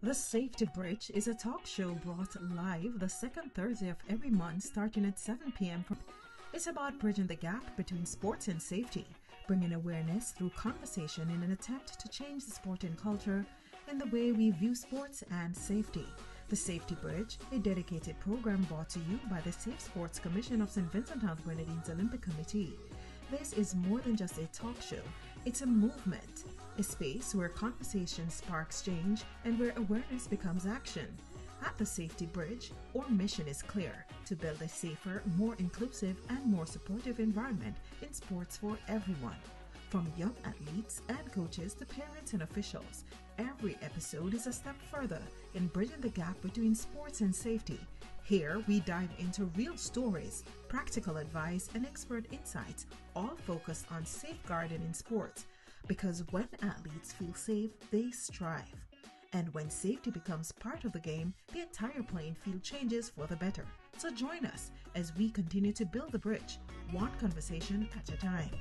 The Safety Bridge is a talk show brought live the second Thursday of every month starting at 7 p.m. It's about bridging the gap between sports and safety, bringing awareness through conversation in an attempt to change the sporting culture in the way we view sports and safety. The Safety Bridge, a dedicated program brought to you by the Safe Sports Commission of St Vincent and Grenadines Olympic Committee. This is more than just a talk show, it's a movement, a space where conversation sparks change and where awareness becomes action. At the Safety Bridge, our mission is clear: to build a safer, more inclusive, and more supportive environment in sports for everyone. From young athletes and coaches to parents and officials, every episode is a step further in bridging the gap between sports and safety. Here, we dive into real stories, practical advice, and expert insights, all focused on safeguarding in sports. Because when athletes feel safe, they strive. And when safety becomes part of the game, the entire playing field changes for the better. So join us as we continue to build the bridge, one conversation at a time.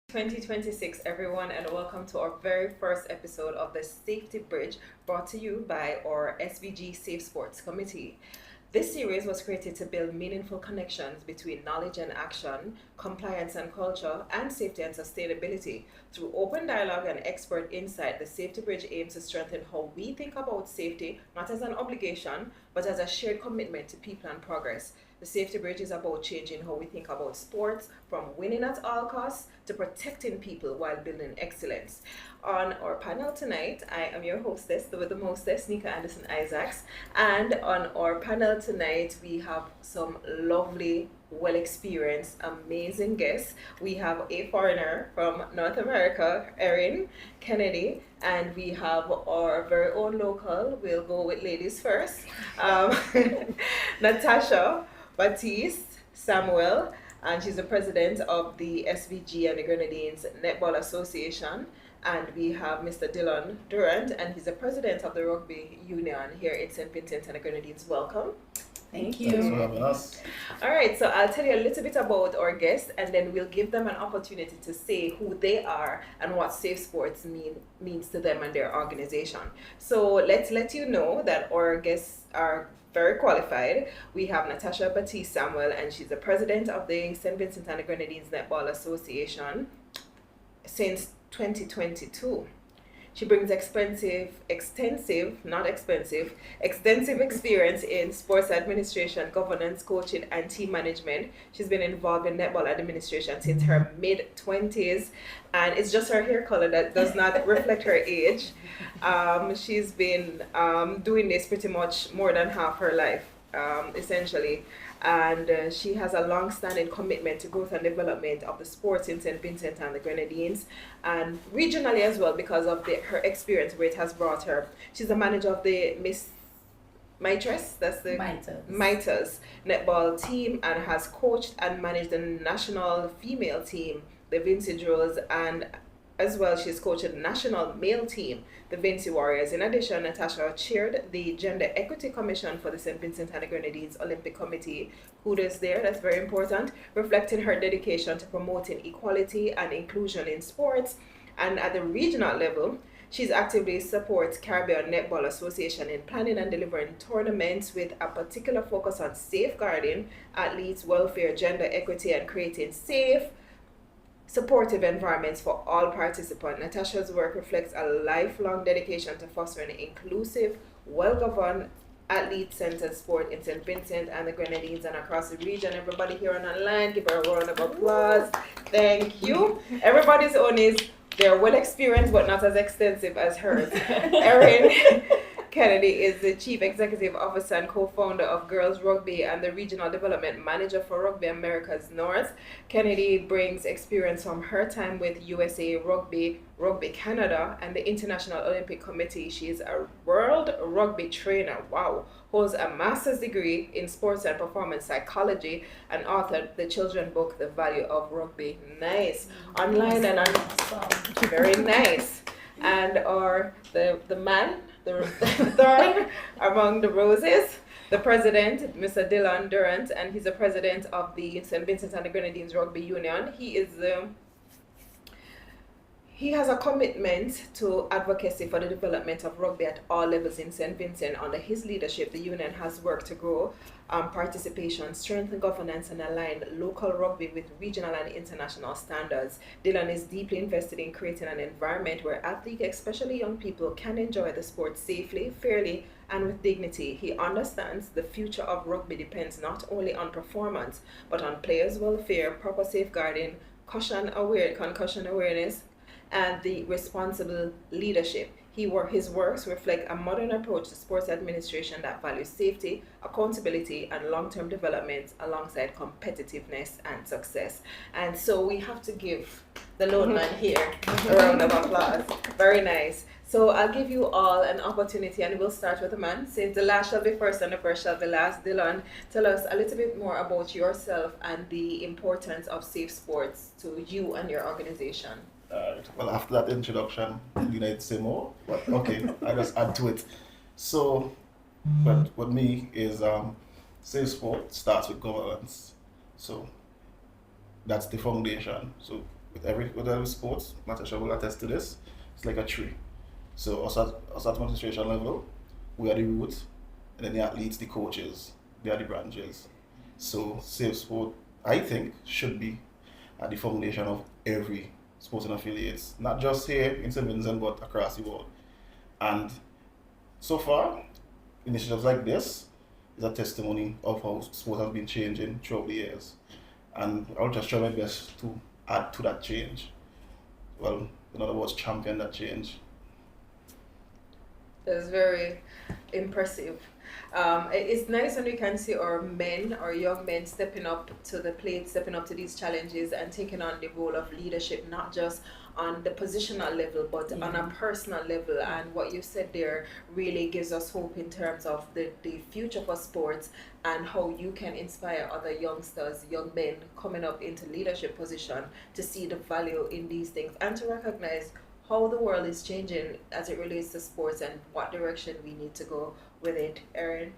2026 everyone, and welcome to our very first episode of the Safety Bridge, brought to you by our SVG Safe Sports Committee. This series was created to build meaningful connections between knowledge and action, compliance and culture, and safety and sustainability. Through open dialogue and expert insight, the Safety Bridge aims to strengthen how we think about safety, not as an obligation, but as a shared commitment to people and progress. The Safety Bridge is about changing how we think about sports, from winning at all costs to protecting people while building excellence. On our panel tonight, I am your hostess, with the mostess, Nika Anderson Isaacs. And on our panel tonight, we have some lovely, well-experienced, amazing guests. We have a foreigner from North America, Erin Kennedy, and we have our very own local. We'll go with ladies first. Natasha Baptiste Samuel, and she's the president of the SVG and the Grenadines Netball Association. And we have Mr. Dylan Durant, and he's the president of the Rugby Union here in St Vincent and the Grenadines. Welcome. Thank you. Thanks for having us. All right, so I'll tell you a little bit about our guests, and then we'll give them an opportunity to say who they are and what safe sports means to them and their organization. So let's let you know that our guests are very qualified. We have Natasha Baptiste Samuel, and she's the president of the St Vincent and the Grenadines Netball Association since 2022. She brings extensive experience in sports administration, governance, coaching, and team management. She's been involved in netball administration since her mid-20s, and it's just her hair color that does not reflect her age. She's been doing this pretty much more than half her life, essentially. And she has a long-standing commitment to growth and development of the sports in St. Vincent and the Grenadines, and regionally as well, because of her experience where it has brought her. She's the manager of the Mitres netball team, and has coached and managed the national female team, the Vinci Drills, and as well, she's coached the national male team, the Vinci Warriors. In addition, Natasha chaired the Gender Equity Commission for the St. Vincent and the Grenadines Olympic Committee. Kudos there, that's very important, reflecting her dedication to promoting equality and inclusion in sports. And at the regional level, she's actively supports Caribbean Netball Association in planning and delivering tournaments with a particular focus on safeguarding athletes' welfare, gender equity, and creating safe, supportive environments for all participants. Natasha's work reflects a lifelong dedication to fostering an inclusive, well-governed, athlete-centered sport in St. Vincent and the Grenadines and across the region. Everybody here on online, give her a round of applause. Thank you. Everybody's own is, they're well experienced but not as extensive as hers. Erin Kennedy is the Chief Executive Officer and co-founder of Girls Rugby and the Regional Development Manager for Rugby Americas North. Kennedy brings experience from her time with USA Rugby, Rugby Canada, and the International Olympic Committee. She is a world rugby trainer, wow, holds a master's degree in sports and performance psychology, and authored the children's book, The Value of Rugby. Nice. Online and on, very nice. And the man the thorn among the roses. The president, Mr. Dylan Durant, and he's the president of the St Vincent and the Grenadines Rugby Union. He has a commitment to advocacy for the development of rugby at all levels in St. Vincent. Under his leadership, the union has worked to grow participation, strengthen governance, and align local rugby with regional and international standards. Dylan is deeply invested in creating an environment where athletes, especially young people, can enjoy the sport safely, fairly, and with dignity. He understands the future of rugby depends not only on performance, but on players' welfare, proper safeguarding, concussion awareness, and the responsible leadership. His works reflect a modern approach to sports administration that values safety, accountability, and long-term development alongside competitiveness and success. And so we have to give the lone man here a round of applause. Very nice. So I'll give you all an opportunity, and we'll start with the man. Since the last shall be first and the first shall be last, Dylan, tell us a little bit more about yourself and the importance of safe sports to you and your organization. Well, after that introduction, you need to say more, but okay, I just add to it. So, but with me is safe sport starts with governance. So that's the foundation. So with every sport, Natasha will attest to this. It's like a tree. So us at administration level, we are the roots, and then the athletes, the coaches, they are the branches. So safe sport, I think, should be at the foundation of every sporting affiliates, not just here in St Vincent, but across the world. And so far, initiatives like this is a testimony of how sport has been changing throughout the years. And I'll just try my best to add to that change. Well, in other words, champion that change. That's very impressive. It's nice when we can see our young men stepping up to the plate, stepping up to these challenges and taking on the role of leadership, not just on the positional level, but on a personal level. And what you said there really gives us hope in terms of the future for sports and how you can inspire other youngsters, young men coming up into leadership position to see the value in these things and to recognize how the world is changing as it relates to sports and what direction we need to go with it. Erin?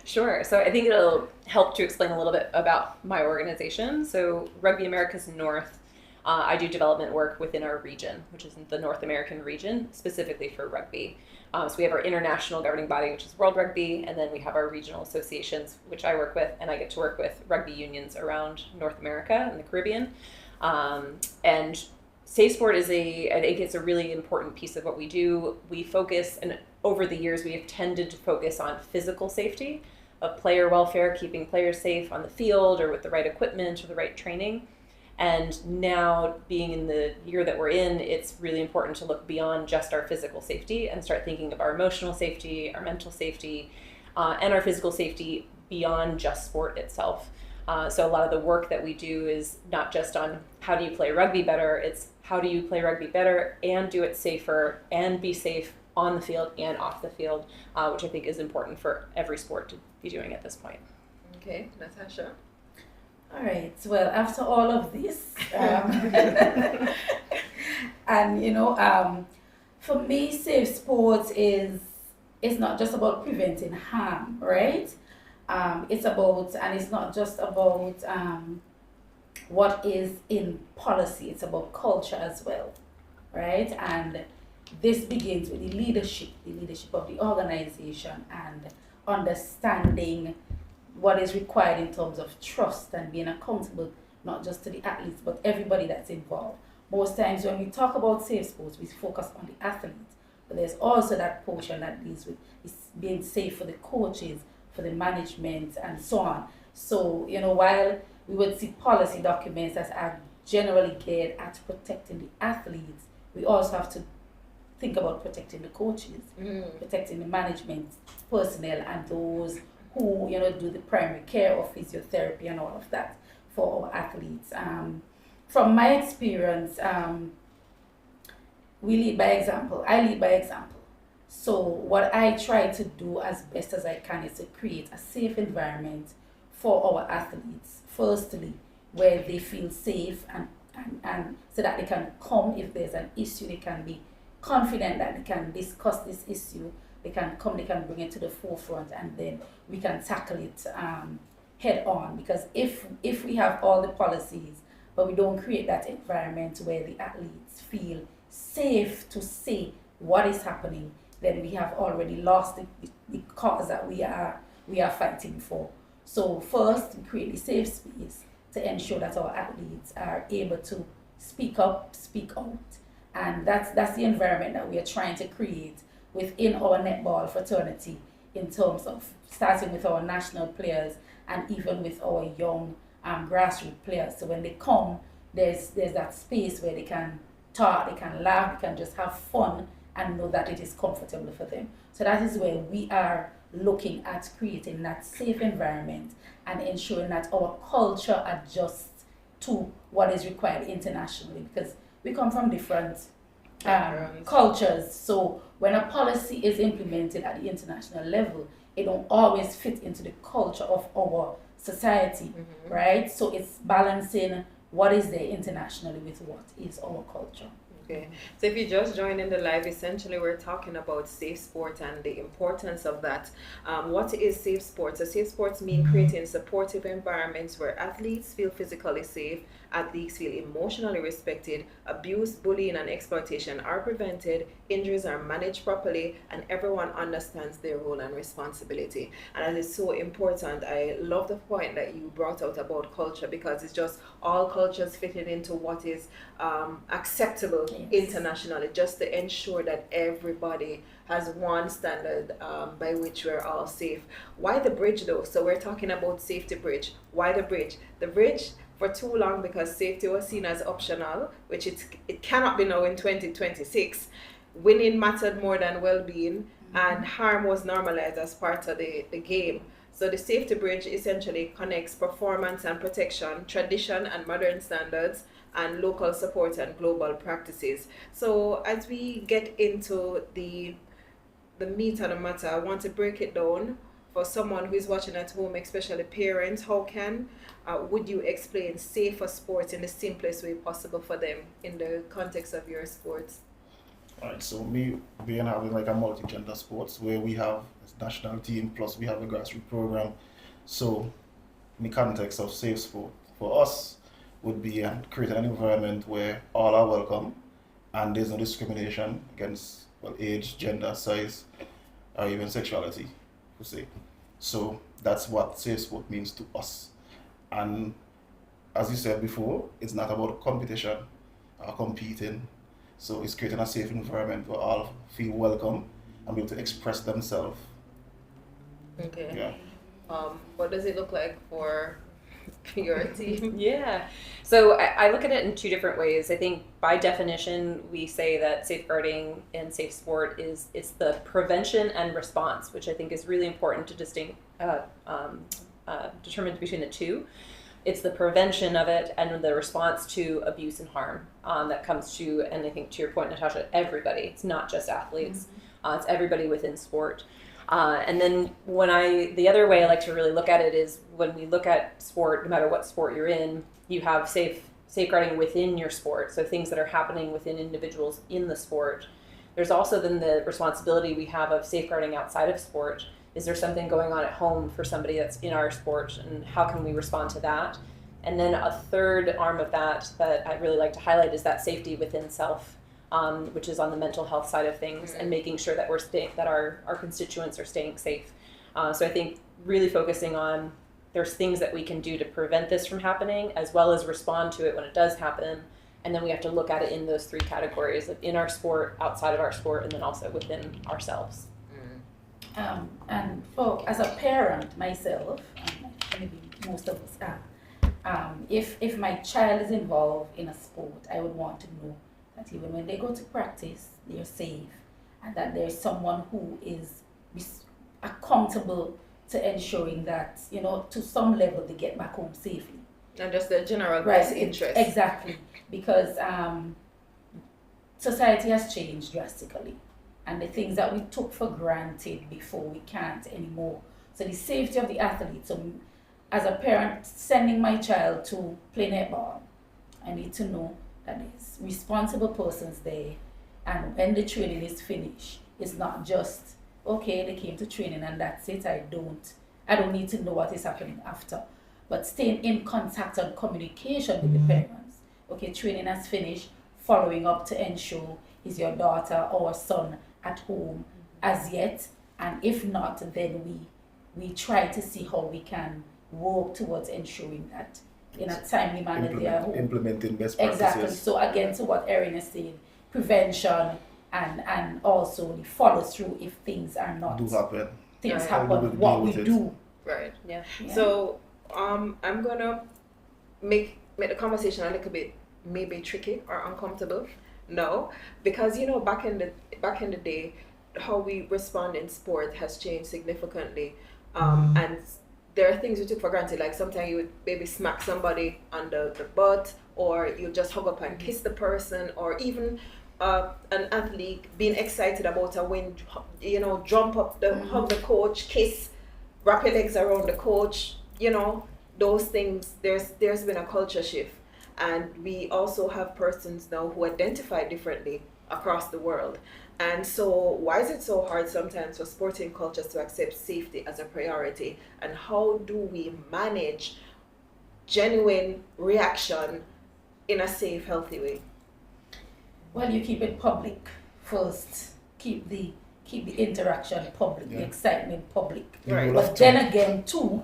Sure. So I think it'll help to explain a little bit about my organization. So Rugby Americas North, I do development work within our region, which is the North American region, specifically for rugby. So we have our international governing body, which is World Rugby, and then we have our regional associations, which I work with, and I get to work with rugby unions around North America and the Caribbean. And Safe Sport I think it's a really important piece of what we do. We focus, and over the years we have tended to focus on physical safety of player welfare, keeping players safe on the field or with the right equipment or the right training. And now, being in the year that we're in, it's really important to look beyond just our physical safety and start thinking of our emotional safety, our mental safety, and our physical safety beyond just sport itself. So a lot of the work that we do is not just on how do you play rugby better, it's how do you play rugby better and do it safer and be safe on the field and off the field, which I think is important for every sport to be doing at this point. Okay, Natasha? All right, well, after all of this, and for me, safe sports is not just about preventing harm, right? It's about, and it's not just about what is in policy, it's about culture as well, right? And this begins with the leadership of the organization and understanding what is required in terms of trust and being accountable, not just to the athletes, but everybody that's involved. Most times when we talk about safe sports, we focus on the athletes, but there's also that portion that deals with being safe for the coaches, for the management, and so on. So, while we would see policy documents that are generally geared at protecting the athletes, we also have to think about protecting the coaches, protecting the management personnel, and those who, do the primary care or physiotherapy and all of that for our athletes. From my experience, we lead by example. I lead by example. So what I try to do as best as I can is to create a safe environment for our athletes, firstly, where they feel safe and so that they can come if there's an issue, they can be confident that they can discuss this issue, they can bring it to the forefront, and then we can tackle it head on. Because if we have all the policies, but we don't create that environment where the athletes feel safe to say what is happening, then we have already lost the cause that we are fighting for. So first, we create a safe space to ensure that our athletes are able to speak up, speak out. And that's the environment that we are trying to create within our netball fraternity, in terms of starting with our national players and even with our young grassroots players. So when they come, there's that space where they can talk, they can laugh, they can just have fun and know that it is comfortable for them. So that is where we are looking at creating that safe environment and ensuring that our culture adjusts to what is required internationally, because we come from different cultures. So when a policy is implemented at the international level, it don't always fit into the culture of our society, right? So it's balancing what is there internationally with what is our culture. Okay, so if you just joined in the live, essentially we're talking about safe sport and the importance of that. What is safe sports? So safe sports mean creating supportive environments where athletes feel physically safe, athletes feel emotionally respected, abuse, bullying, and exploitation are prevented, injuries are managed properly, and everyone understands their role and responsibility. And that is so important. I love the point that you brought out about culture, because it's just all cultures fitting into what is acceptable internationally, just to ensure that everybody has one standard by which we're all safe. Why the bridge though? So we're talking about safety bridge. Why the bridge? The bridge, for too long, because safety was seen as optional, which it cannot be now in 2026. Winning mattered more than well-being, and harm was normalized as part of the game. So the safety bridge essentially connects performance and protection, tradition and modern standards, and local support and global practices. So as we get into the meat of the matter, I want to break it down for someone who is watching at home, especially parents. How would you explain safer sports in the simplest way possible for them in the context of your sports? Alright, so me being having like a multi-gender sports where we have a national team plus we have a grassroots program. So in the context of safe sport, for us would be creating an environment where all are welcome and there's no discrimination against age, gender, size, or even sexuality, per se. So that's what safe sport means to us. And as you said before, it's not about competition or competing. So it's creating a safe environment where all feel welcome and be able to express themselves. Okay. Yeah. What does it look like for your team? Yeah. So I look at it in two different ways. I think by definition, we say that safeguarding and safe sport is the prevention and response, which I think is really important to determine between the two. It's the prevention of it and the response to abuse and harm that comes to, and I think to your point, Natasha, everybody. It's not just athletes. It's everybody within sport. And then the other way I like to really look at it is when we look at sport, no matter what sport you're in, you have safeguarding within your sport. So things that are happening within individuals in the sport. There's also then the responsibility we have of safeguarding outside of sport. Is there something going on at home for somebody that's in our sport, and how can we respond to that? And then a third arm of that I really like to highlight is that safety within self, which is on the mental health side of things, and making sure that that our constituents are staying safe. So I think really focusing on there's things that we can do to prevent this from happening, as well as respond to it when it does happen. And then we have to look at it in those three categories of in our sport, outside of our sport, and then also within ourselves. And as a parent myself, maybe most of us are, if my child is involved in a sport, I would want to know that even when they go to practice, they're safe, and that there's someone who is accountable to ensuring that, to some level they get back home safely. And just the general best interest. Exactly, because society has changed drastically. And the things that we took for granted before, we can't anymore. So the safety of the athlete. So as a parent sending my child to play netball, I need to know that there's responsible persons there And when the training is finished, it's not just, okay, they came to training and that's it. I don't need to know what is happening after. But staying in contact and communication with the parents. Okay, training has finished, following up to ensure is your daughter or son at home as yet, and if not, then we try to see how we can work towards ensuring that in a timely manner they are home. Implementing best practices. Exactly. So again, to what Erin is saying, prevention and also the follow through if things are not things happen, what we do. Right. Yeah. So I'm gonna make the conversation a little bit maybe tricky or uncomfortable. No, because back in the day, how we respond in sport has changed significantly, and there are things we took for granted. Like sometimes you would maybe smack somebody on the butt, or you just hug up and kiss the person, or even an athlete being excited about a win, jump up, hug the coach, kiss, wrap your legs around the coach. Those things. There's been a culture shift, and we also have persons now who identify differently across the world. And so why is it so hard sometimes for sporting cultures to accept safety as a priority? And how do we manage genuine reaction in a safe, healthy way? Well, you keep it public first. Keep the interaction public, the excitement public. Right. But then again, too,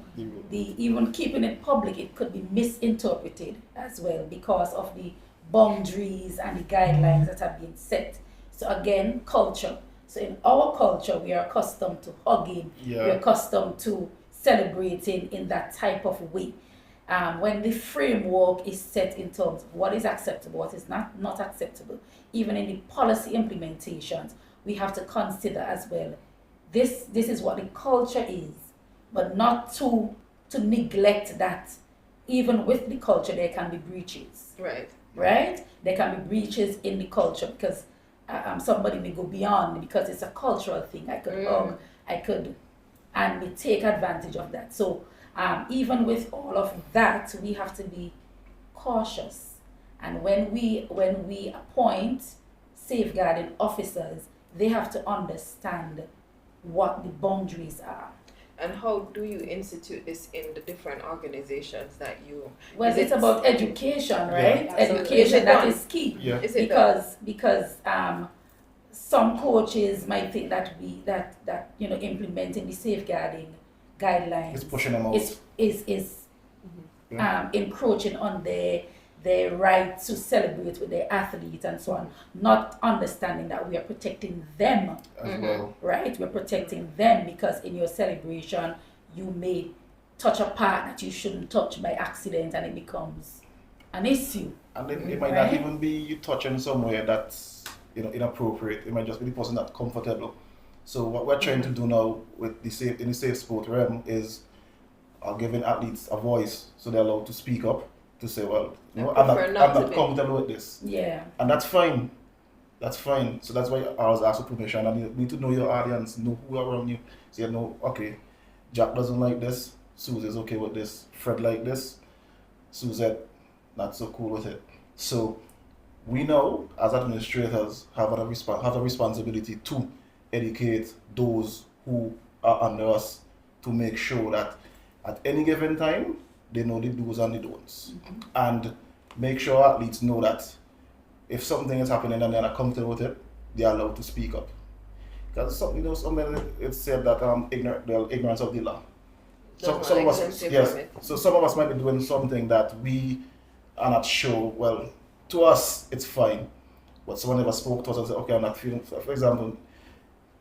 even keeping it public, it could be misinterpreted as well because of the boundaries and the guidelines that have been set. So again, culture. So in our culture, we are accustomed to hugging. We're accustomed to celebrating in that type of way. When the framework is set in terms of what is acceptable, what is not acceptable, even in the policy implementations, we have to consider as well, this is what the culture is, but not to neglect that even with the culture there can be breaches. Right? There can be breaches in the culture because somebody may go beyond because it's a cultural thing. I could hug, and we take advantage of that. So even with all of that, we have to be cautious. And when we appoint safeguarding officers, they have to understand what the boundaries are. And how do you institute this in the different organizations that you? Well, it's about education, right? Yeah, education, that is key. Yeah. Because some coaches might think that implementing the safeguarding guidelines It's pushing them out. is encroaching on their right to celebrate with their athletes and so on, not understanding that we are protecting them as well. Right? We're protecting them because in your celebration you may touch a part that you shouldn't touch by accident and it becomes an issue. And then it might not even be you touching somewhere that's inappropriate. It might just be the person that's comfortable. So what we're trying to do now with in the safe sport realm is giving athletes a voice so they're allowed to speak up, to say, well, I'm not comfortable with this. Yeah. And that's fine. That's fine. So that's why I was asked for permission. And you need to know your audience, know who are around you. So you know, okay, Jack doesn't like this, Susie's okay with this, Fred like this, Suzette not so cool with it. So we know as administrators have a responsibility to educate those who are under us to make sure that at any given time they know the do's and the don'ts, and make sure athletes know that if something is happening and they're not comfortable with it, they are allowed to speak up. Because it's said that ignorance of the law. So some of us might be doing something that we are not sure. Well, to us it's fine, but someone ever spoke to us and said, okay, I'm not feeling. For example,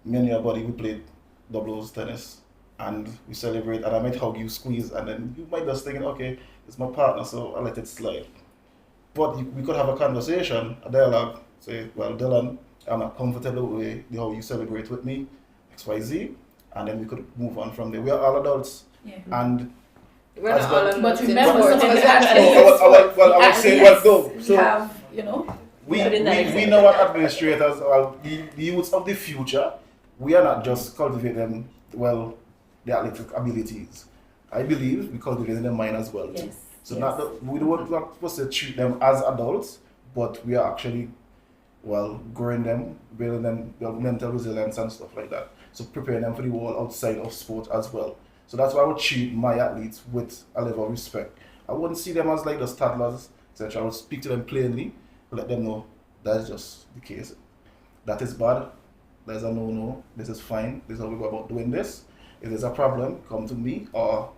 me and your buddy, we played doubles tennis. And we celebrate, and I might hug you, squeeze, and then you might just think, okay, it's my partner, so I'll let it slide. But we could have a conversation, a dialogue, say, well, Dylan, I'm not comfortable with how you celebrate with me, XYZ, and then we could move on from there. We are all adults, and we're not all adults. But remember, some of the I would say, well, no. So have, we know what administrators are, the youths of the future. We are not just cultivating their athletic abilities. I believe we cultivate their mind as well. Yes. So we don't want supposed to treat them as adults, but we are actually while growing them, building them their mental resilience and stuff like that. So preparing them for the world outside of sport as well. So that's why I would treat my athletes with a level of respect. I wouldn't see them as like just toddlers, etc. I would speak to them plainly, let them know that's just the case. That is bad. There's a no-no. This is fine. This is how we go about doing this. If there's a problem, come to me or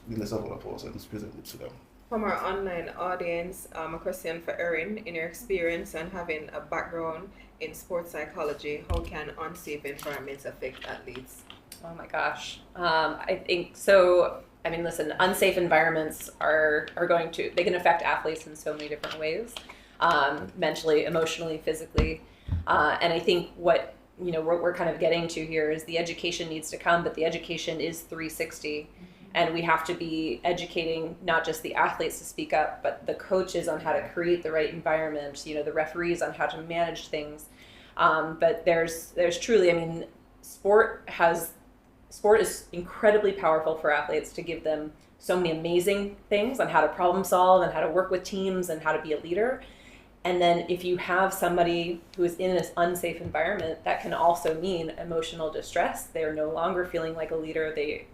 the list of other persons, present it to them. From our online audience, a question for Erin. In your experience and having a background in sports psychology, how can unsafe environments affect athletes? Oh my gosh. I think so. I mean, listen, unsafe environments are going to, they can affect athletes in so many different ways, mentally, emotionally, physically. And I think what we're kind of getting to here is the education needs to come, but the education is 360. And we have to be educating not just the athletes to speak up, but the coaches on how to create the right environment, the referees on how to manage things. But there's truly, I mean, sport is incredibly powerful for athletes to give them so many amazing things on how to problem solve and how to work with teams and how to be a leader. And then if you have somebody who is in this unsafe environment, that can also mean emotional distress. They're no longer feeling like a leader. They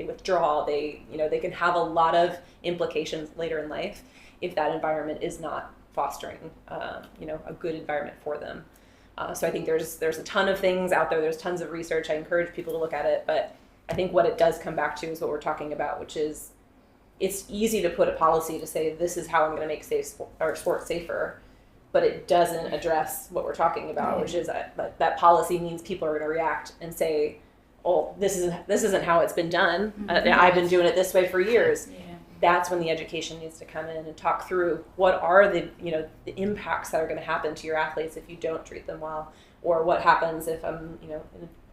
withdraw. They can have a lot of implications later in life if that environment is not fostering a good environment for them. So I think there's a ton of things out there. There's tons of research. I encourage people to look at it. But I think what it does come back to is what we're talking about, which is it's easy to put a policy to say this is how I'm going to make sport safer. But it doesn't address what we're talking about, which is that policy means people are going to react and say, "Oh, this isn't how it's been done. I've been doing it this way for years." Yeah. That's when the education needs to come in and talk through what are the impacts that are going to happen to your athletes if you don't treat them well, or what happens if in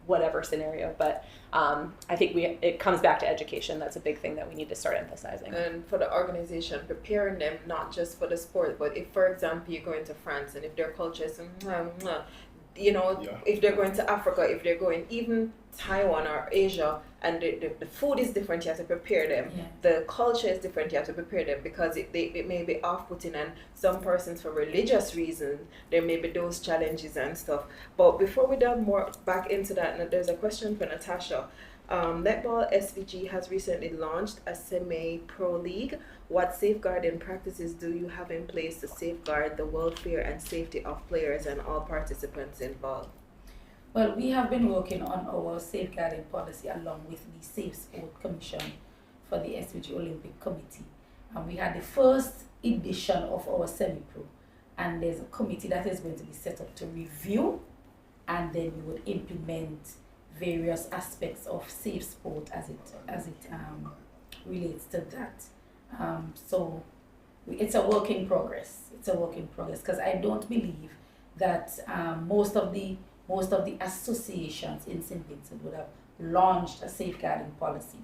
whatever scenario. But I think it comes back to education. That's a big thing that we need to start emphasizing. And for the organization, preparing them not just for the sport, but if, for example, you go into France and if their culture is, if they're going to Africa, if they're going even Taiwan or Asia, and the food is different, you have to prepare them. Yeah. The culture is different, you have to prepare them because it may be off-putting, and some persons for religious reasons, there may be those challenges and stuff. But before we dive more back into that, there's a question for Natasha. Netball SVG has recently launched a semi-pro league. What safeguarding practices do you have in place to safeguard the welfare and safety of players and all participants involved? Well, we have been working on our safeguarding policy along with the Safe Sport Commission for the SVG Olympic Committee. And we had the first edition of our semi-pro, and there's a committee that is going to be set up to review, and then we would implement various aspects of safe sport as it relates to that. So it's a work in progress. It's a work in progress because I don't believe that most of the associations in St Vincent would have launched a safeguarding policy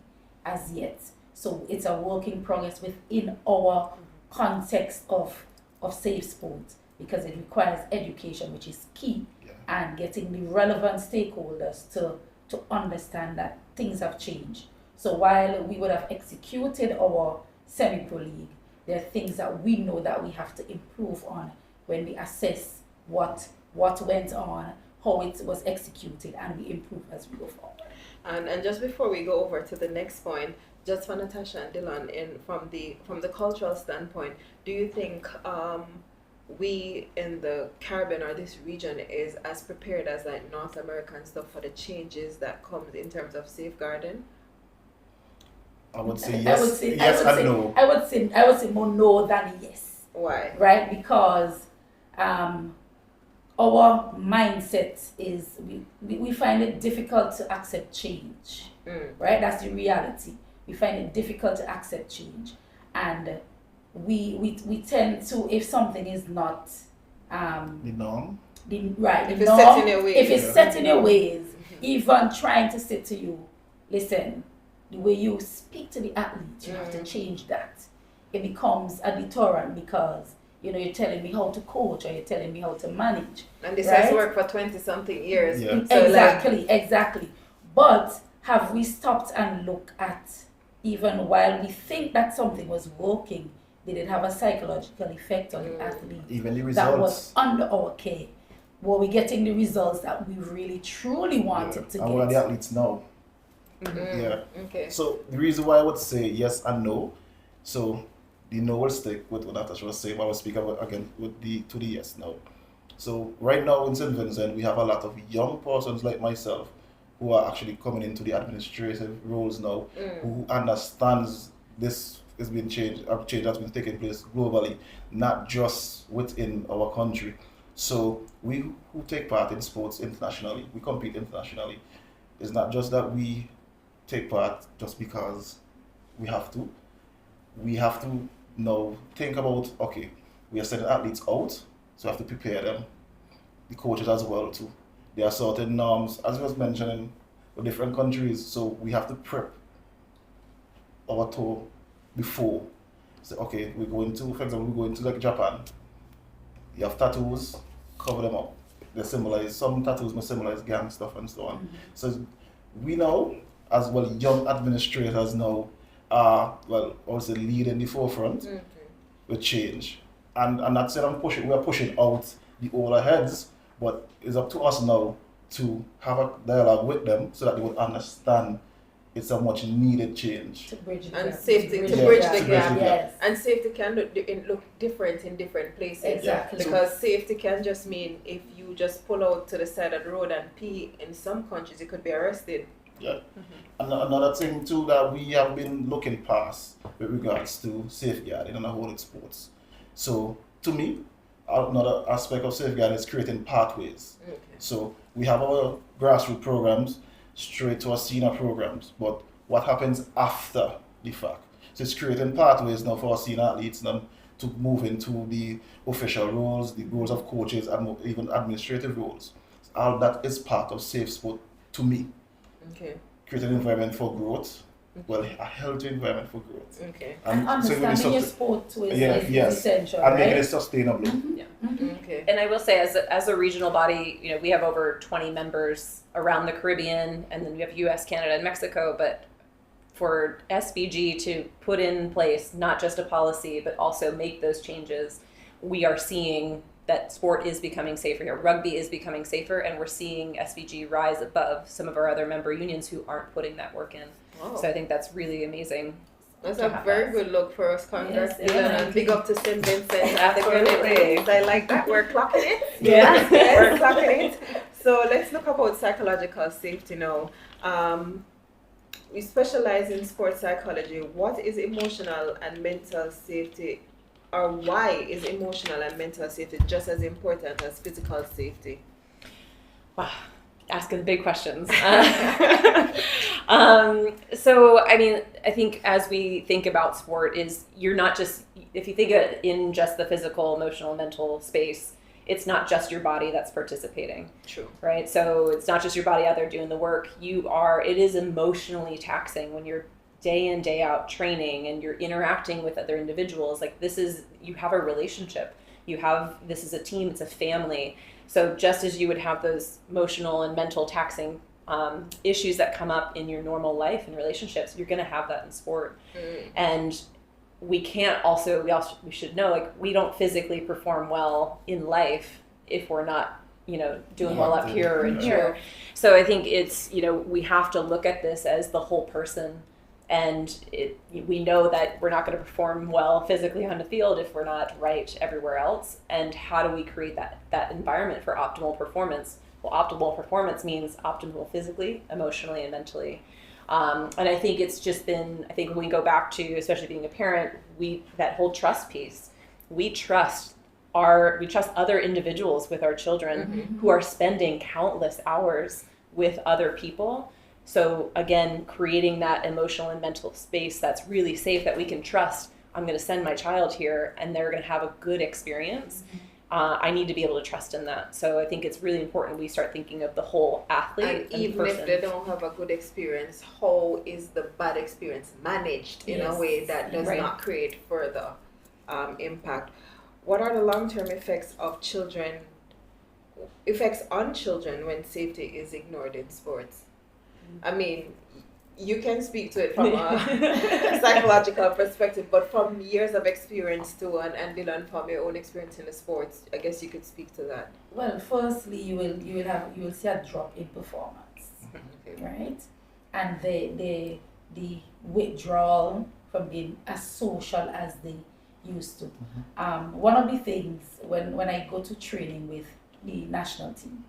as yet. So it's a work in progress within our context of safe sport because it requires education, which is key, and getting the relevant stakeholders to understand that things have changed. So while we would have executed our semi-pro league, there are things that we know that we have to improve on when we assess what went on, how it was executed, and we improve as we go forward. And just before we go over to the next point, just for Natasha and Dylan, from the cultural standpoint, do you think we in the Caribbean or this region is as prepared as like North America and stuff for the changes that comes in terms of safeguarding? I would say yes. No. I would say more no than yes. Why? Right, because our mindset is we find it difficult to accept change. Right, that's the reality. We find it difficult to accept change, and we tend to, if something is not the norm, if it's set in your ways, even trying to say to you, listen, the way you speak to the athlete, you have to change that. It becomes a deterrent because you're telling me how to coach or you're telling me how to manage. And this has worked for 20-something years. Yeah. So exactly. But have we stopped and looked at, even while we think that something was working, did it have a psychological effect on the athlete Even the that was results. under our care? Were we getting the results that we really truly wanted to And what are the get? athletes now? Yeah. Okay. So the reason why I would say yes and no, so the no will stick with what Natasha was saying, but I will speak about again with the yes now. So right now in St Vincent, we have a lot of young persons like myself who are actually coming into the administrative roles now, who understands this is being changed, a change that's been taking place globally, not just within our country. So we who take part in sports internationally, we compete internationally. It's not just that we take part just because we have to. We have to now think about, okay, we are sending athletes out, so we have to prepare them. The coaches as well too. There are certain norms, as I was mentioning, for different countries, so we have to prep our tour before. So okay, we're going to, for example, we're going to like Japan. You have tattoos, cover them up. They symbolize, some tattoos may symbolize gang stuff and so on. So we know, as well, young administrators now are, well, also leading the forefront with change. And that's it, we are pushing out the older heads, but it's up to us now to have a dialogue with them so that they would understand it's a much needed change. To bridge the And gap. safety, to Yeah, bridge to the bridge gap. the gap. Yes. And safety can look different in different places. Exactly. Because safety can just mean if you just pull out to the side of the road and pee, in some countries you could be arrested. Yeah. And another thing too that we have been looking past with regards to safeguarding and holding sports. So to me, another aspect of safeguarding is creating pathways. Okay. So we have our grassroots programs straight to our senior programs, but what happens after the fact? So it's creating pathways now for our senior athletes now to move into the official roles, the roles of coaches, and even administrative roles. All that is part of safe sport to me. Okay. Create an environment for growth, well, a healthy environment for growth. Okay. And understanding your sport too is essential, and right? making it sustainable. Okay. And I will say, as a regional body, we have over 20 members around the Caribbean, and then we have U.S., Canada, and Mexico. But for SVG to put in place not just a policy, but also make those changes, we are seeing that sport is becoming safer here. Rugby is becoming safer, and we're seeing SVG rise above some of our other member unions who aren't putting that work in. Wow. So I think that's really amazing. That's to a have very that. good look for us, Congress. Yes, yeah. And big up to St Vincent. Absolutely. I like that. We're clocking it. Yeah. We're clocking it. So let's look about psychological safety now. We specialize in sports psychology. What is emotional and mental safety, or why is emotional and mental safety just as important as physical safety? Wow, asking the big questions. So, I mean, I think as we think about sport is you're not just, if you think of it in just the physical, emotional, mental space, it's not just your body that's participating. True. Right? So it's not just your body out there doing the work. It is emotionally taxing when you're day in, day out training and you're interacting with other individuals. Like you have a relationship. This is a team, it's a family. So just as you would have those emotional and mental taxing issues that come up in your normal life and relationships, you're going to have that in sport. And we should know, like, we don't physically perform well in life if we're not, doing well up here and here. So I think it's, we have to look at this as the whole person. And we know that we're not going to perform well physically on the field if we're not right everywhere else. And how do we create that environment for optimal performance? Well, optimal performance means optimal physically, emotionally, and mentally. And I think it's just been, when we go back to, especially being a parent, that whole trust piece, we trust other individuals with our children who are spending countless hours with other people. So again, creating that emotional and mental space that's really safe, that we can trust. I'm going to send my child here and they're going to have a good experience. I need to be able to trust in that. So I think it's really important we start thinking of the whole athlete And even person. if they don't have a good experience, how is the bad experience managed in a way that does not create further impact? What are the long-term effects on children when safety is ignored in sports? I mean, you can speak to it from a psychological perspective, but from years of experience too, and Dylan, from your own experience in the sports, I guess you could speak to that. Well, firstly, you will see a drop in performance, Okay. right? And the withdrawal from being as social as they used to. One of the things when I go to training with the national team,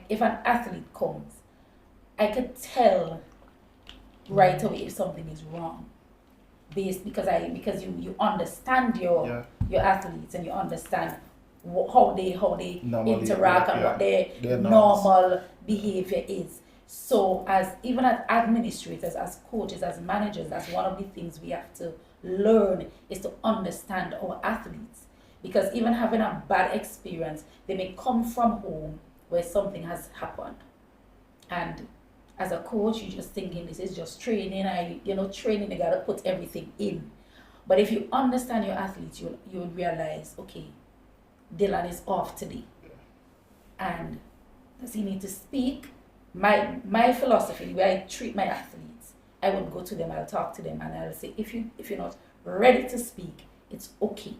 if an athlete comes, I could tell right away if something is wrong, because you understand your athletes, and you understand how they Normally, interact and what their normal behavior is. So as administrators, as coaches, as managers, that's one of the things we have to learn, is to understand our athletes. Because even having a bad experience, they may come from home where something has happened, and as a coach, you're just thinking this is just training. Training, you gotta put everything in. But if you understand your athletes, you would realize, okay, Dylan is off today, and does he need to speak? My philosophy, the way I treat my athletes, I would go to them, I'll talk to them, and I'll say, if you're not ready to speak, it's okay,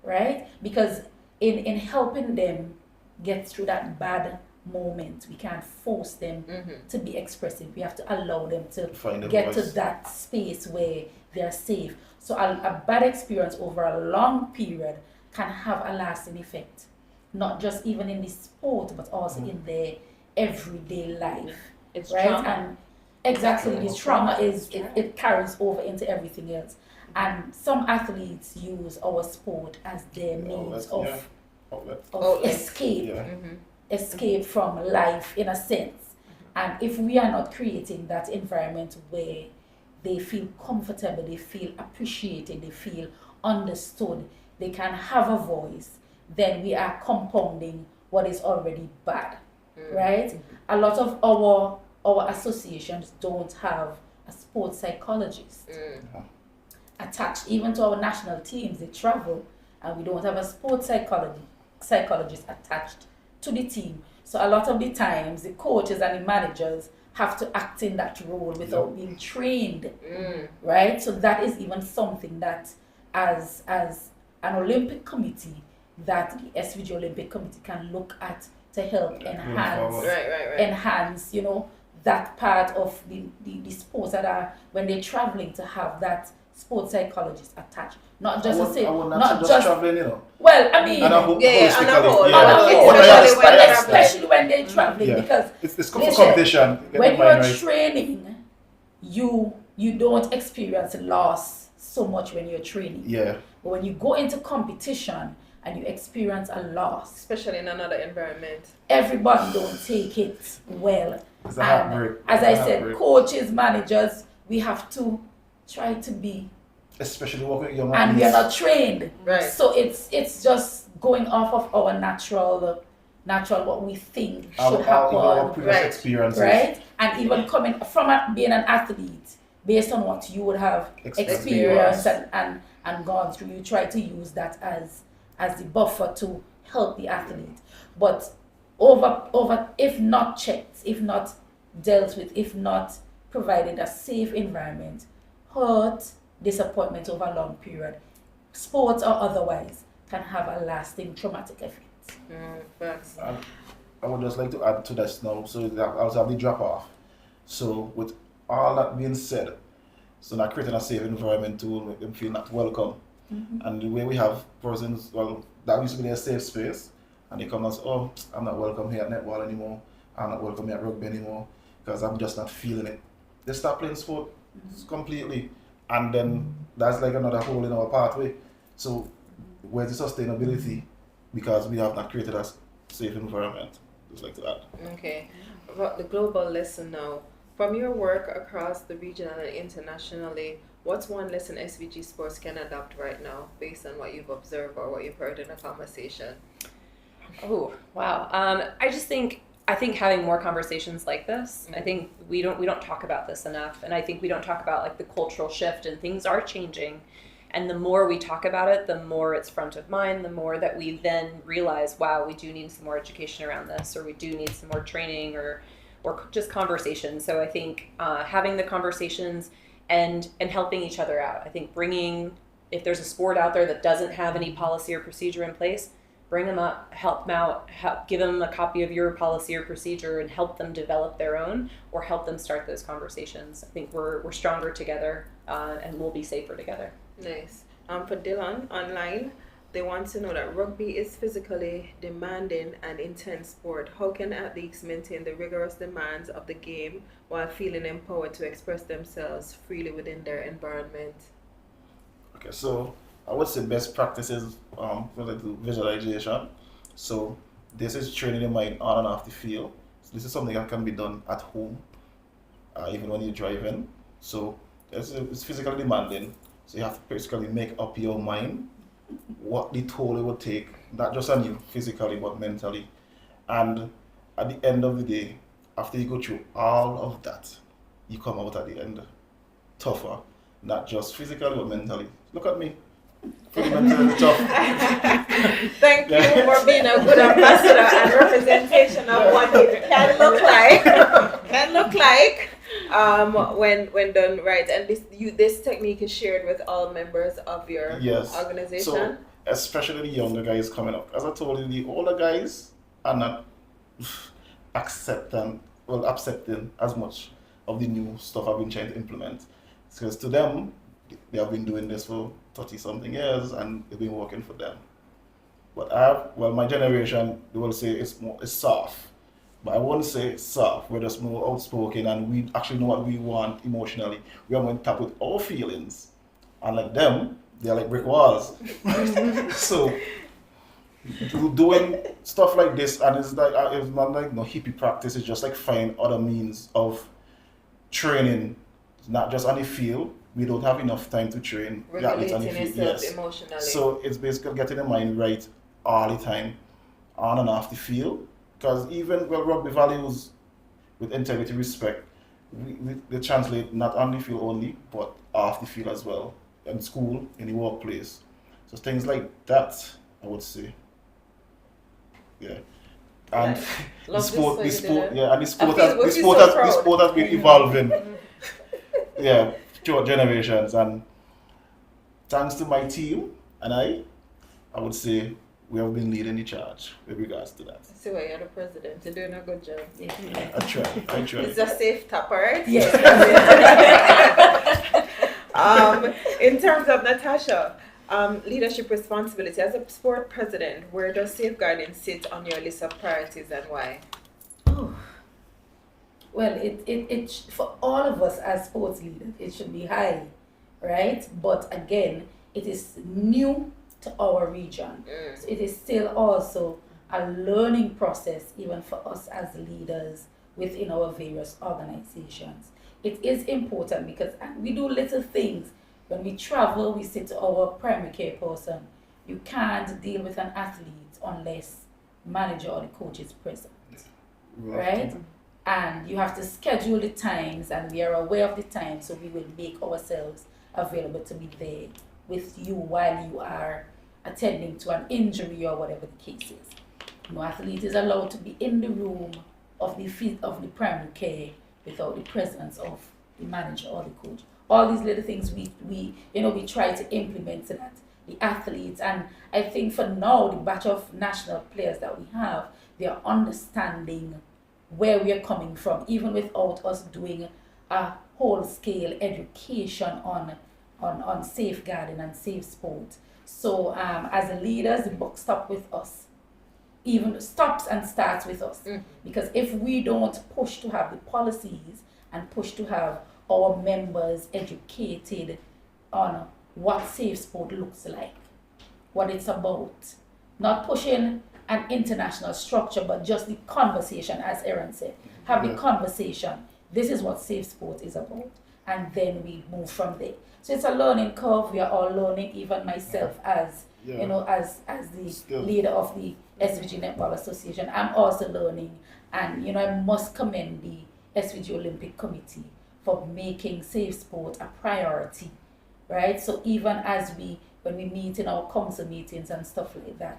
right? Because in helping them get through that bad moment, we can't force them to be expressive. We have to allow them to get to that space where they're safe. So a bad experience over a long period can have a lasting effect, not just even in the sport, but also in their everyday life. It's right? trauma. And exactly, this trauma it carries over into everything else. And some athletes use our sport as their means of escape. Escape from life, in a sense. And if we are not creating that environment where they feel comfortable, they feel appreciated, they feel understood, they can have a voice, then we are compounding what is already bad, right? A lot of our associations don't have a sports psychologist attached. Even to our national teams, they travel, and we don't have a sports psychologist attached to the team. So a lot of the times, the coaches and the managers have to act in that role without being trained, right? So that is even something that, as an Olympic committee, that the SVG Olympic Committee can look at to help enhance, that part of the sports that are, when they're traveling, to have that sports psychologist attached. Not just to say, not just traveling, Well, I mean, especially when they're traveling, because it's for competition. When you're training, you don't experience loss so much when you're training. Yeah. But when you go into competition and you experience a loss, especially in another environment, everybody don't take it well. It's a heartbreak. As I said, coaches, managers, we have to try to be, especially working with young athletes, and we are not trained, right? So it's just going off of our natural what we think should happen, our previous experiences, right? And even coming from being an athlete, based on what you would have experienced and gone through, you try to use that as the buffer to help the athlete. But over if not checked, if not dealt with, if not provided a safe environment, hurt, disappointment over a long period, sports or otherwise, can have a lasting traumatic effect. I would just like to add to this now, so that I also have the drop off. So with all that being said, so now creating a safe environment to make them feel not welcome. And the way we have persons, that used to be their safe space, and they come and say, oh, I'm not welcome here at netball anymore, I'm not welcome here at rugby anymore, because I'm just not feeling it. They start playing sport completely, and then that's like another hole in our pathway. So where's the sustainability? Because we have not created a safe environment. Just like to add. Okay, about the global lesson now. From your work across the region and internationally, what's one lesson SVG Sports can adopt right now based on what you've observed or what you've heard in a conversation? Oh, wow. I think having more conversations like this, I think we don't talk about this enough, and I think we don't talk about like the cultural shift, and things are changing. And the more we talk about it, the more it's front of mind, the more that we then realize, wow, we do need some more education around this, or we do need some more training, or or just conversations. So I think having the conversations and helping each other out. I think if there's a sport out there that doesn't have any policy or procedure in place, bring them up, help them out, give them a copy of your policy or procedure and help them develop their own, or help them start those conversations. I think we're stronger together and we'll be safer together. Nice. For Dylan, online, they want to know that rugby is physically demanding and intense sport. How can athletes maintain the rigorous demands of the game while feeling empowered to express themselves freely within their environment? Okay, so I would say best practices related to visualization. So this is training the mind on and off the field. So this is something that can be done at home, even when you're driving. So it's physically demanding. So you have to basically make up your mind what the toll it would take, not just on you physically but mentally. And at the end of the day, after you go through all of that, you come out at the end tougher, not just physically but mentally. Look at me. Pretty mentally tough. Thank you for being a good ambassador and representation of what it can look like when done right. And this technique is shared with all members of your organization. So especially the younger guys coming up. As I told you, the older guys are not accepting as much of the new stuff I've been trying to implement. Because to them, they have been doing this for 30 something years and it's been working for them. But my generation, they will say it's soft. But I won't say it's soft. We're just more outspoken and we actually know what we want emotionally. We are going to tap with our feelings. And like them, they're like brick walls. So doing stuff like this, and it's not like no hippie practice, it's just like find other means of training. It's not just on the field. We don't have enough time to train athletes on the field. Yes. Emotionally. So it's basically getting the mind right all the time, on and off the field. Because even rugby values with integrity, respect, they translate not on the field only, but off the field as well, in school, in the workplace. So things like that, I would say. Yeah. And the sport has been evolving. Yeah, throughout generations, and thanks to my team and I would say we have been leading the charge with regards to that. So you're the president. You're doing a good job. I try. It's a safe top, right? Yes. In terms of Natasha, leadership responsibility as a sport president, where does safeguarding sit on your list of priorities and why? Oh. Well, it for all of us as sports leaders, it should be high, right? But again, it is new to our region. So it is still also a learning process even for us as leaders within our various organizations. It is important because we do little things. When we travel, we say to our primary care person, you can't deal with an athlete unless manager or the coach is present, right? And you have to schedule the times, and we are aware of the time, so we will make ourselves available to be there with you while you are attending to an injury or whatever the case is. No athlete is allowed to be in the room of the primary care without the presence of the manager or the coach. All these little things we try to implement so that the athletes, and I think for now the batch of national players that we have, they are understanding where we are coming from, even without us doing a whole-scale education on safeguarding and safe sport. So as leaders, the buck stops with us. Even stops and starts with us. Because if we don't push to have the policies and push to have our members educated on what safe sport looks like, what it's about, not pushing an international structure, but just the conversation, as Aaron said. Have the conversation. This is what safe sport is about. And then we move from there. So it's a learning curve. We are all learning, even myself as the leader of the SVG Netball Association. I'm also learning. And, I must commend the SVG Olympic Committee for making safe sport a priority, right? So even when we meet in our council meetings and stuff like that,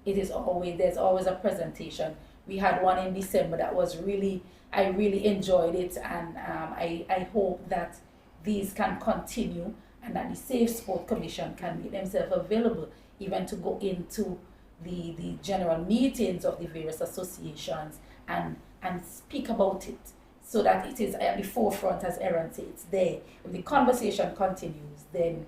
there's always a presentation We had one in December that was I really enjoyed it, and I hope that these can continue and that the Safe Sport Commission can make themselves available even to go into the general meetings of the various associations and speak about it, so that it is at the forefront, as Aaron said, it's there. If the conversation continues, then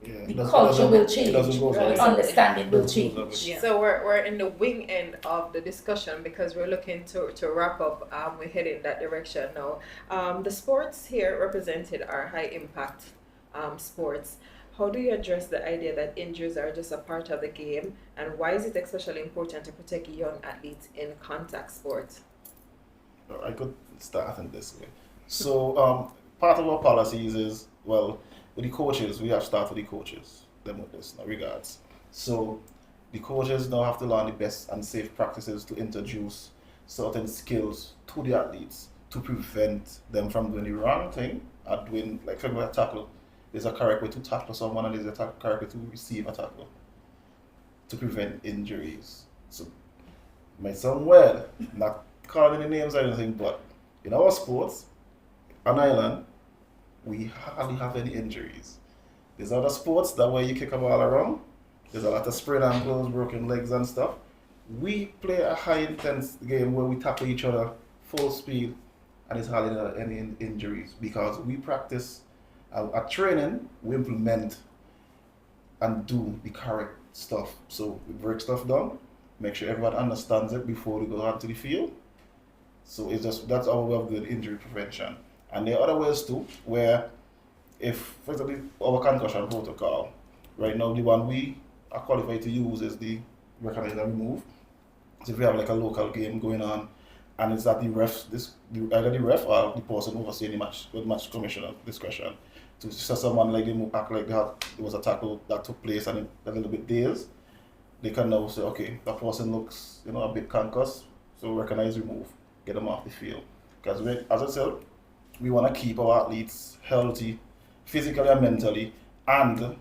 the culture will change, the understanding will change. Yeah. So we're in the wing end of the discussion because we're looking to wrap up. We're heading in that direction now. The sports here represented are high impact sports. How do you address the idea that injuries are just a part of the game, and why is it especially important to protect young athletes in contact sports? I could start in this way. So part of our policies is, well, with the coaches, we have started with the coaches, them with this, no regards. So the coaches now have to learn the best and safe practices to introduce certain skills to the athletes to prevent them from doing the wrong thing and doing, like, for example, a tackle. There's a correct way to tackle someone and there's a correct way to receive a tackle to prevent injuries. So it might sound weird, not calling any names or anything, but in our sports, on Ireland, we hardly have any injuries. There's other sports that where you kick a ball around, there's a lot of sprained ankles, broken legs and stuff. We play a high intense game where we tackle each other full speed and there's hardly any injuries because we practice at training, we implement and do the correct stuff. So we break stuff down, make sure everyone understands it before we go out to the field. So it's just, that's our way of doing injury prevention. And there are other ways too, where if, for example, our concussion protocol, right now the one we are qualified to use is the recognize and remove. So if we have like a local game going on, and it's at the ref, either the ref or the person overseeing the match, with match commissioner discretion, to see someone like them act like there was a tackle that took place and a little bit dazed, they can now say, okay, that person looks, a bit concussed, so recognize, remove, get them off the field. Because as I said, we want to keep our athletes healthy, physically and mentally, and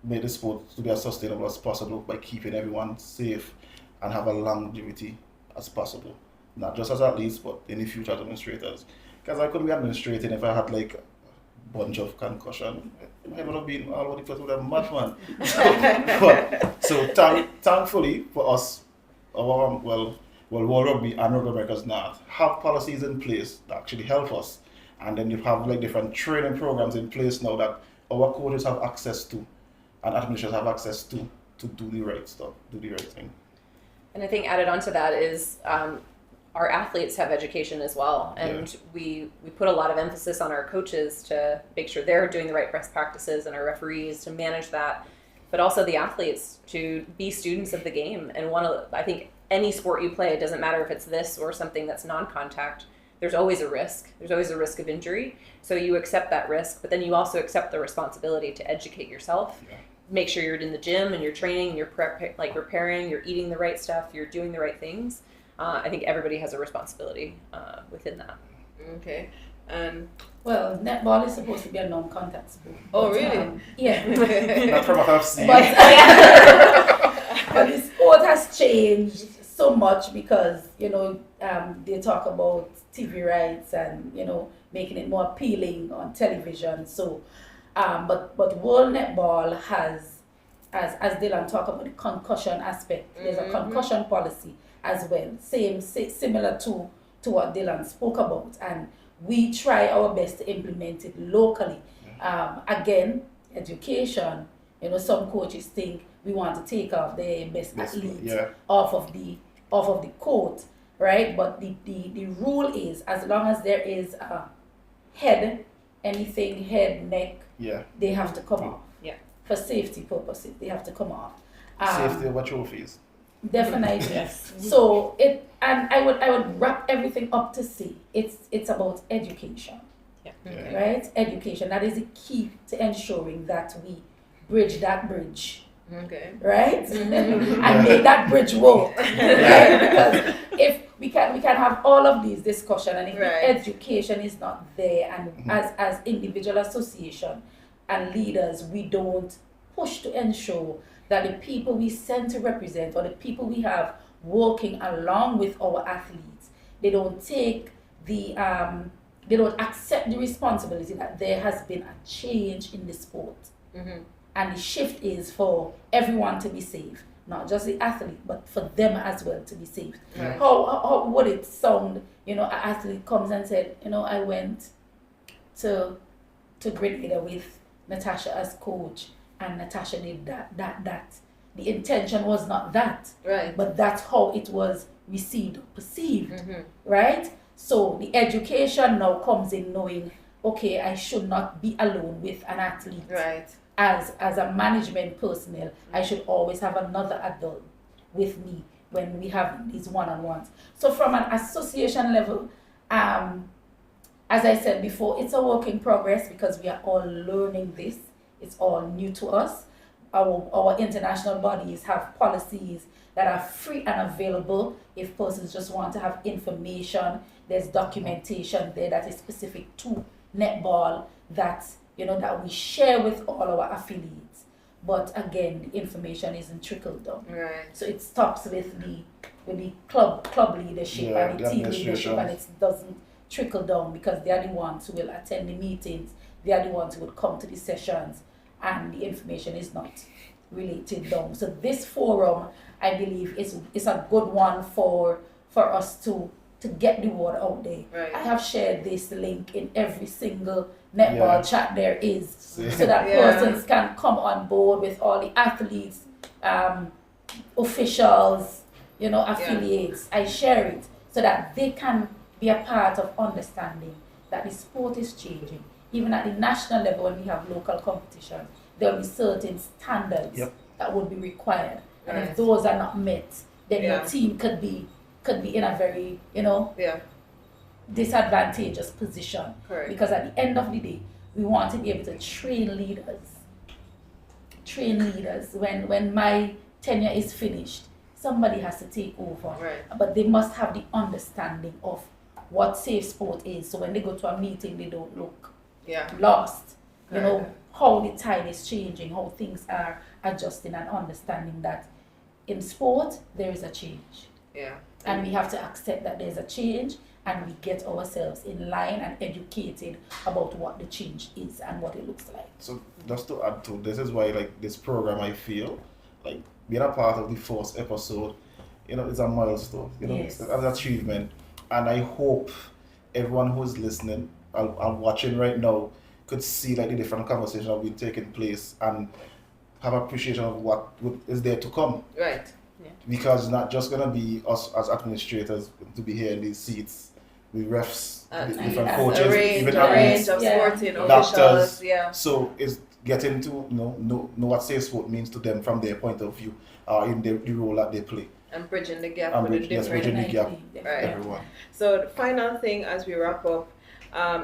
make the sport to be as sustainable as possible by keeping everyone safe and have a longevity as possible. Not just as athletes, but in the future as administrators. Because I couldn't be administrating if I had like a bunch of concussion. I would have been all over the place with a madman. So thankfully for us, our World Rugby and Rugby America's North have policies in place that actually help us. And then you have like different training programs in place now that our coaches have access to and administrators have access to do the right stuff, do the right thing. And I think added on to that is our athletes have education as well. And we put a lot of emphasis on our coaches to make sure they're doing the right best practices and our referees to manage that, but also the athletes to be students of the game. And I think any sport you play, it doesn't matter if it's this or something that's non-contact, there's always a risk. There's always a risk of injury. So you accept that risk, but then you also accept the responsibility to educate yourself. Yeah. Make sure you're in the gym and you're training and you're preparing, you're eating the right stuff, you're doing the right things. I think everybody has a responsibility within that. Okay. Well, netball is supposed to be a non-contact sport. Oh, really? Yeah. Not from what I've seen. But the sport has changed so much because, they talk about TV rights and, making it more appealing on television. So, but World Netball has, as Dylan talked about the concussion aspect, there's a concussion policy as well, similar to what Dylan spoke about, and we try our best to implement it locally. Again, education. Some coaches think we want to take off the best athlete off of the court, right? But the rule is, as long as there is a head, neck, they have to come off. Yeah. For safety purposes, they have to come off. Safety over trophies. Definitely. Yes. So I would wrap everything up to say it's about education. Yeah. Right? Education. That is the key to ensuring that we bridge that bridge. Okay. Right? And make that bridge work. Right? Because if we can have all of these discussion, and if the education is not there, and as individual association and leaders, we don't push to ensure that the people we send to represent or the people we have working along with our athletes. They don't take they don't accept the responsibility that there has been a change in the sport. And the shift is for everyone to be safe, not just the athlete, but for them as well to be safe. Right. How would it sound, an athlete comes and said, I went to Grenada with Natasha as coach, and Natasha did that. The intention was not that, Right. but that's how it was received, perceived, right? So the education now comes in knowing, okay, I should not be alone with an athlete. Right. As a management personnel, I should always have another adult with me when we have these one-on-ones. So from an association level, as I said before, it's a work in progress because we are all learning this. It's all new to us. Our international bodies have policies that are free and available if persons just want to have information. There's documentation there that is specific to netball that we share with all our affiliates. But again, the information isn't trickled down. Right. So it stops with the club leadership and the team leadership, and it doesn't trickle down because they are the ones who will attend the meetings, they are the ones who would come to the sessions, and the information is not related down. So this forum, I believe, is a good one for us to get the word out there. Right. I have shared this link in every single netball chat there is, so that persons can come on board with all the athletes, officials, affiliates. I share it so that they can be a part of understanding that the sport is changing. Even at the national level, when we have local competitions, there will be certain standards that would be required. And if those are not met, then your team could be in a very, disadvantageous position. Correct. Because at the end of the day, we want to be able to train leaders. When my tenure is finished, somebody has to take over. Right. But they must have the understanding of what safe sport is. So when they go to a meeting, they don't look lost. How the tide is changing, how things are adjusting, and understanding that in sport there is a change. Yeah. And we have to accept that there's a change, and we get ourselves in line and educated about what the change is and what it looks like. So just to add to this is why this program, I feel like being a part of the first episode, it's a milestone, Yes. It's an achievement. And I hope everyone who's listening and watching right now could see the different conversations that have been taking place and have appreciation of what is there to come. Right. Yeah. Because it's not just gonna be us as administrators to be here in these seats, with refs, different coaches, a range athletes, of sporting doctors. officials. Yeah. So it's getting to know what safe sport means to them from their point of view, in the role that they play. And bridging the gap And with the bridging different. the gap, Right. everyone. So the final thing as we wrap up,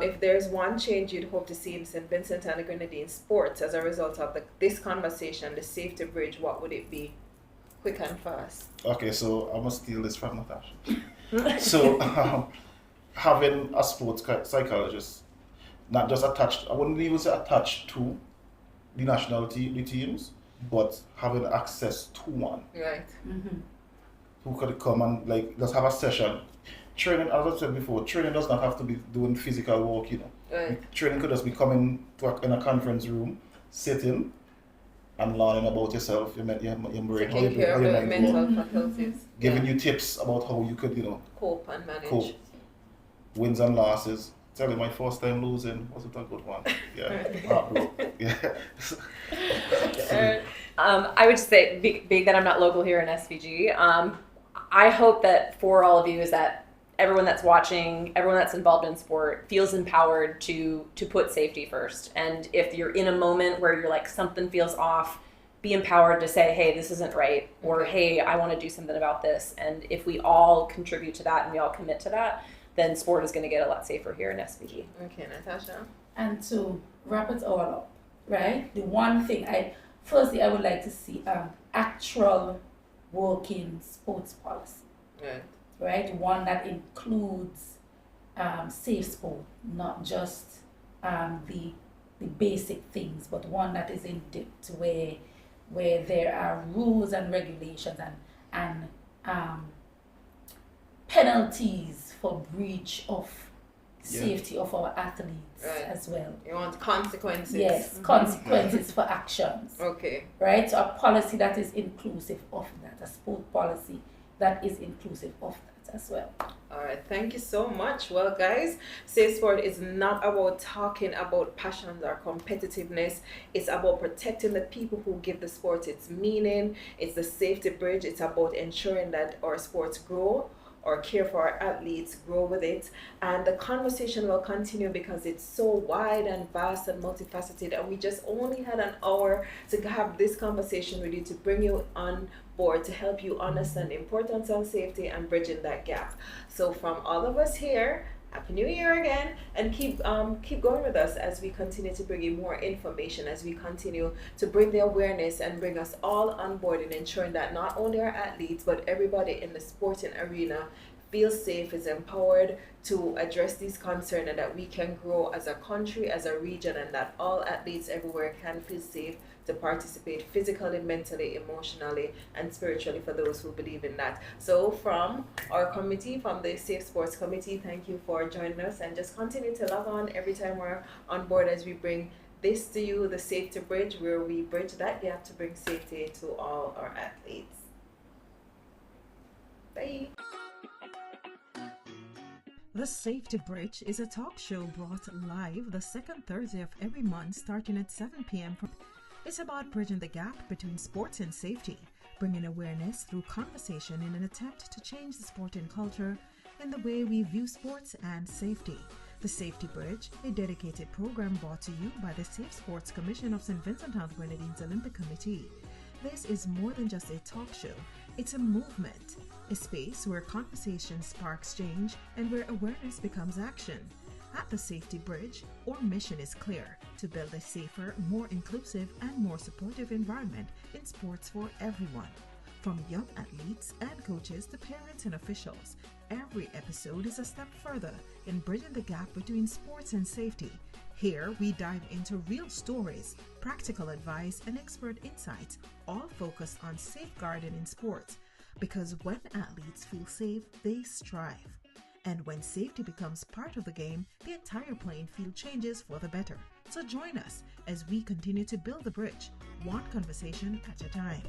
if there's one change you'd hope to see in St Vincent and the Grenadines sports as a result of this conversation, the safety bridge, what would it be? Quick and fast. Okay, so I'm gonna steal this from Natasha. So having a sports psychologist, not just attached, I wouldn't even say attached to the national the teams, but having access to one Right. who could come and just have a session. Training, as I said before, training does not have to be doing physical work, Right. Training could just be coming in a conference room, sitting and learning about yourself, your brain, Taking care of your mental faculties. giving you tips about how you could, Cope and manage. cope. Wins and losses. Tell you, my first time losing wasn't a good one. Yeah, heartbroken. Yeah. I would just say, being that I'm not local here in SVG, I hope that for all of you is that everyone that's watching, everyone that's involved in sport feels empowered to put safety first. And if you're in a moment where you're like, something feels off, be empowered to say, hey, this isn't right, or hey, I want to do something about this. And if we all contribute to that and we all commit to that, then sport is going to get a lot safer here in SVG. Okay, Natasha. And to wrap it all up, right? The one thing I would like to see actual working sports policy, Right. right? One that includes safe sport, not just the basic things, but one that is in depth where there are rules and regulations and penalties for breach of Yeah. safety of our athletes Right. as well. You want consequences? Yes, consequences for actions. Okay. Right? So a policy that is inclusive of that, a sport policy that is inclusive of that as well. All right, thank you so much. Well, guys, Safe Sport is not about talking about passions or competitiveness. It's about protecting the people who give the sport its meaning. It's the safety bridge. It's about ensuring that our sports grow or care for our athletes, grow with it. And the conversation will continue because it's so wide and vast and multifaceted. And we just only had an hour to have this conversation with you, to bring you on board, to help you understand the importance of safety and bridging that gap. So from all of us here, Happy New Year again, and keep going with us as we continue to bring you more information, as we continue to bring the awareness and bring us all on board in ensuring that not only our athletes but everybody in the sporting arena feels safe, is empowered to address these concerns, and that we can grow as a country, as a region, and that all athletes everywhere can feel safe to participate physically, mentally, emotionally, and spiritually for those who believe in that. So from our committee, from the Safe Sports Committee, thank you for joining us, and just continue to log on every time we're on board as we bring this to you, the Safety Bridge, where we bridge that gap to bring safety to all our athletes. Bye. The Safety Bridge is a talk show brought live the second Thursday of every month starting at 7 p.m. It's about bridging the gap between sports and safety, bringing awareness through conversation in an attempt to change the sporting culture and the way we view sports and safety. The Safety Bridge, a dedicated program brought to you by the Safe Sports Commission of St Vincent and Grenadines Olympic Committee. This is more than just a talk show, it's a movement, a space where conversation sparks change and where awareness becomes action. At the Safety Bridge, our mission is clear: to build a safer, more inclusive, and more supportive environment in sports for everyone. From young athletes and coaches to parents and officials, every episode is a step further in bridging the gap between sports and safety. Here, we dive into real stories, practical advice, and expert insights, all focused on safeguarding in sports. Because when athletes feel safe, they strive. And when safety becomes part of the game, the entire playing field changes for the better. So join us as we continue to build the bridge, one conversation at a time.